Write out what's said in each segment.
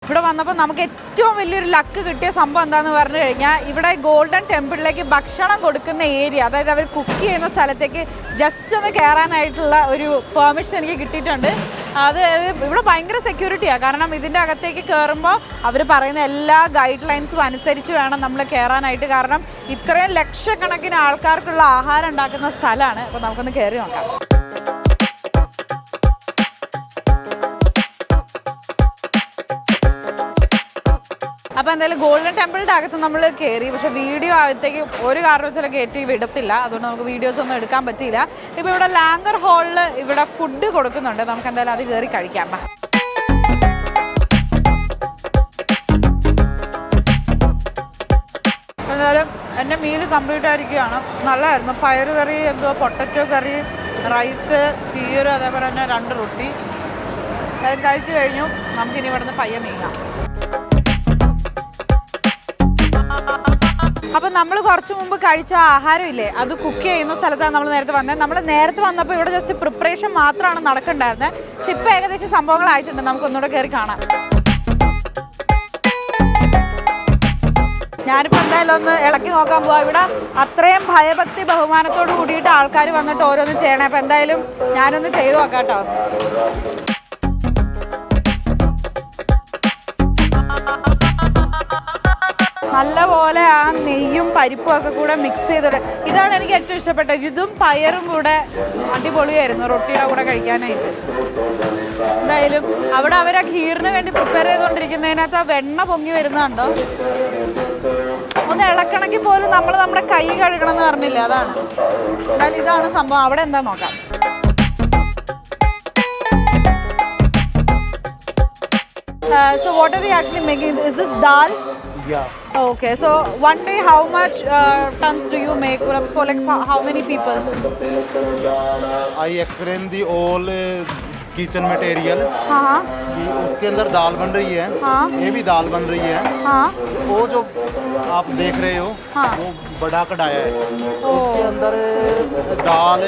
ഇവിടെ വന്നപ്പോൾ നമുക്ക് ഏറ്റവും വലിയൊരു ലക്ക് കിട്ടിയ സംഭവം എന്താണെന്ന് പറഞ്ഞു കഴിഞ്ഞാൽ ഇവിടെ ഗോൾഡൻ ടെമ്പിളിലേക്ക് ഭക്ഷണം കൊടുക്കുന്ന ഏരിയ, അതായത് അവർ കുക്ക് ചെയ്യുന്ന സ്ഥലത്തേക്ക് ജസ്റ്റ് ഒന്ന് കയറാനായിട്ടുള്ള ഒരു പെർമിഷൻ എനിക്ക് കിട്ടിയിട്ടുണ്ട്. അത് ഇവിടെ ഭയങ്കര സെക്യൂരിറ്റിയാണ്. കാരണം ഇതിൻ്റെ അകത്തേക്ക് കയറുമ്പോൾ അവർ പറയുന്ന എല്ലാ ഗൈഡ് ലൈൻസും അനുസരിച്ച് വേണം നമ്മൾ കയറാനായിട്ട്. കാരണം ഇത്രയും ലക്ഷക്കണക്കിന് ആൾക്കാർക്കുള്ള ആഹാരം ഉണ്ടാക്കുന്ന സ്ഥലമാണ്. അപ്പോൾ നമുക്കൊന്ന് കയറി നോക്കാം. അപ്പോൾ എന്തായാലും ഗോൾഡൻ ടെമ്പിളിൻ്റെ അകത്ത് നമ്മൾ കയറി. പക്ഷേ വീഡിയോ അകത്തേക്ക് ഒരു കാരണവശാലും കയറ്റി വിടത്തില്ല. അതുകൊണ്ട് നമുക്ക് വീഡിയോസ് ഒന്നും എടുക്കാൻ പറ്റിയില്ല. ഇപ്പോൾ ഇവിടെ ലാങ്കർ ഹാളിൽ ഇവിടെ ഫുഡ് കൊടുക്കുന്നുണ്ട്. നമുക്ക് എന്തായാലും അത് കയറി കഴിക്കാം. എന്തായാലും എൻ്റെ മീൽ കംപ്ലീറ്റ് ആയിരിക്കുകയാണ്. നല്ലതായിരുന്നു. പയറ് കറി, എന്തോ പൊട്ടറ്റോ കറി, റൈസ്, കീർ, അതേപോലെ തന്നെ 2 റൊട്ടി കഴിച്ചു കഴിഞ്ഞു. നമുക്കിനി ഇവിടുന്ന് പയ്യെ നീങ്ങാം. അപ്പം നമ്മൾ കുറച്ച് മുമ്പ് കഴിച്ച ആഹാരമില്ലേ, അത് കുക്ക് ചെയ്യുന്ന സ്ഥലത്താണ് നമ്മൾ നേരത്തെ വന്നത്. നമ്മൾ നേരത്തെ വന്നപ്പോൾ ഇവിടെ ജസ്റ്റ് പ്രിപ്പറേഷൻ മാത്രമാണ് നടക്കുന്നുണ്ടായിരുന്നത്. പക്ഷെ ഇപ്പം ഏകദേശം സംഭവങ്ങളായിട്ടുണ്ട്. നമുക്കൊന്നുകൂടെ കയറി കാണാം. ഞാനിപ്പോൾ എന്തായാലും ഒന്ന് ഇളക്കി നോക്കാൻ പോവാം. ഇവിടെ അത്രയും ഭയഭക്തി ബഹുമാനത്തോട് കൂടിയിട്ട് ആൾക്കാർ വന്നിട്ട് ഓരോന്ന് ചെയ്യണേ. അപ്പം എന്തായാലും ഞാനൊന്ന് ചെയ്തു നോക്കാം കേട്ടോ. നല്ലപോലെ ആ നെയ്യും പരിപ്പും ഒക്കെ കൂടെ മിക്സ് ചെയ്തിട്ട്, ഇതാണ് എനിക്ക് ഏറ്റവും ഇഷ്ടപ്പെട്ടത്. ഇതും പയറും കൂടെ അടിപൊളിയായിരുന്നു റൊട്ടിയുടെ കൂടെ കഴിക്കാനായിട്ട്. എന്തായാലും അവിടെ അവരാ ഖീറിന് വേണ്ടി പ്രിപ്പയർ ചെയ്തുകൊണ്ടിരിക്കുന്നതിനകത്ത് ആ വെണ്ണ പൊങ്ങി വരുന്നുണ്ടോ. ഒന്ന് ഇളക്കണമെങ്കിൽ പോലും നമ്മൾ നമ്മുടെ കൈ കഴുകണം എന്ന് പറഞ്ഞില്ല. അതാണ് എന്തായാലും ഇതാണ് സംഭവം. അവിടെ എന്താ നോക്കാം. So what are they actually making? Is this dal? Yeah. Okay, so one day how much tons do you make for like how many people? I explain the all kitchen material. हाँ कि उसके अंदर दाल बन रही है। हाँ ये भी दाल बन रही है। हाँ वो जो आप देख रहे हो हाँ वो बड़ा कढ़ाया है। उसके अंदर दाल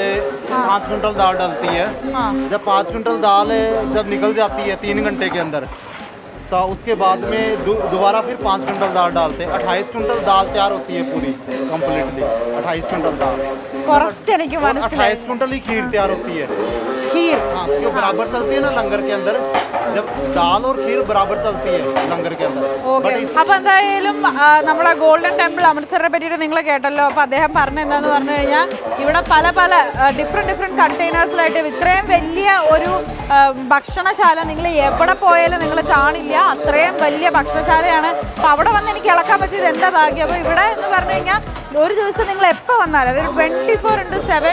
5 क्विंटल दाल डलती है। हाँ जब 5 क्विंटल दाल जब निकल जाती है 3 घंटे के अंदर, तो उसके बाद में दोबारा फिर 5 क्विंटल दाल डालते हैं। 28 क्विंटल दाल तैयार होती है पूरी कम्प्लीटली। 28 क्विंटल दाल, 28 क्विंटल ही खीर तैयार होती है। खीर हाँ, क्यों बराबर चलती है ना लंगर के अंदर, जब दाल और खीर बराबर चलती है लंगर के अंदर। അപ്പോൾ എന്തായാലും നമ്മളെ ഗോൾഡൻ ടെമ്പിൾ അമൃത്സറിനെ പറ്റിയിട്ട് നിങ്ങൾ കേട്ടല്ലോ. അപ്പോൾ അദ്ദേഹം പറഞ്ഞെന്താന്ന് പറഞ്ഞു കഴിഞ്ഞാൽ ഇവിടെ പല പല ഡിഫറെൻറ്റ് കണ്ടെയ്നേഴ്സിലായിട്ട് ഇത്രയും വലിയ ഒരു ഭക്ഷണശാല നിങ്ങൾ എവിടെ പോയാലും നിങ്ങൾ കാണില്ല. അത്രയും വലിയ ഭക്ഷണശാലയാണ്. അപ്പോൾ അവിടെ വന്ന് എനിക്ക് ഇളക്കാൻ പറ്റിയത് എന്താ ഭാഗ്യം. അപ്പോൾ ഇവിടെ എന്ന് പറഞ്ഞു കഴിഞ്ഞാൽ ഒരു ദിവസം നിങ്ങൾ എപ്പോൾ വന്നാലും, അതൊരു 24/7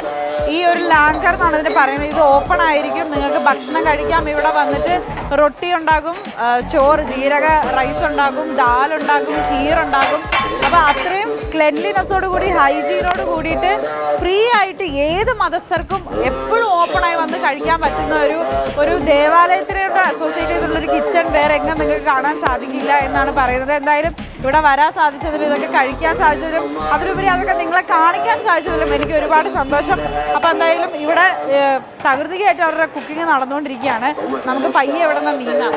ഈ ഒരു ലാങ്കർ എന്നാണ് ഇതിന് പറയുന്നത്. ഇത് ഓപ്പൺ ആയിരിക്കും. നിങ്ങൾക്ക് ഭക്ഷണം കഴിക്കാം. ഇവിടെ വന്നിട്ട് റൊട്ടി ഉണ്ടാകും, ചോറ്, ജീരക റൈസ് ഉണ്ടാകും, ദാലുണ്ടാകും, ഖീറുണ്ടാകും. അപ്പോൾ അത്രയും ക്ലെൻലിനെസ്സോട് കൂടി ഹൈജീനോട് കൂടിയിട്ട് ഫ്രീ ആയിട്ട് ഏത് മതസ്ഥർക്കും എപ്പോഴും ഓപ്പണായി വന്ന് കഴിക്കാൻ പറ്റുന്ന ഒരു ദേവാലയത്തിനോട് അസോസിയേറ്റ് ചെയ്തിട്ടുള്ളൊരു കിച്ചൺ വേറെ എങ്ങനെ നിങ്ങൾക്ക് കാണാൻ സാധിക്കില്ല എന്നാണ് പറയുന്നത്. എന്തായാലും ഇവിടെ വരാൻ സാധിച്ചതിലും ഇതൊക്കെ കഴിക്കാൻ സാധിച്ചതിലും അതിലുപരി അതൊക്കെ നിങ്ങളെ കാണിക്കാൻ സാധിച്ചതിലും എനിക്ക് ഒരുപാട് സന്തോഷം. അപ്പോൾ എന്തായാലും ഇവിടെ തകൃതിയായിട്ട് അവരുടെ കുക്കിംഗ് നടന്നുകൊണ്ടിരിക്കുകയാണ്. നമുക്ക് പയ്യെ ഇവിടെ നിന്ന് നീങ്ങാം.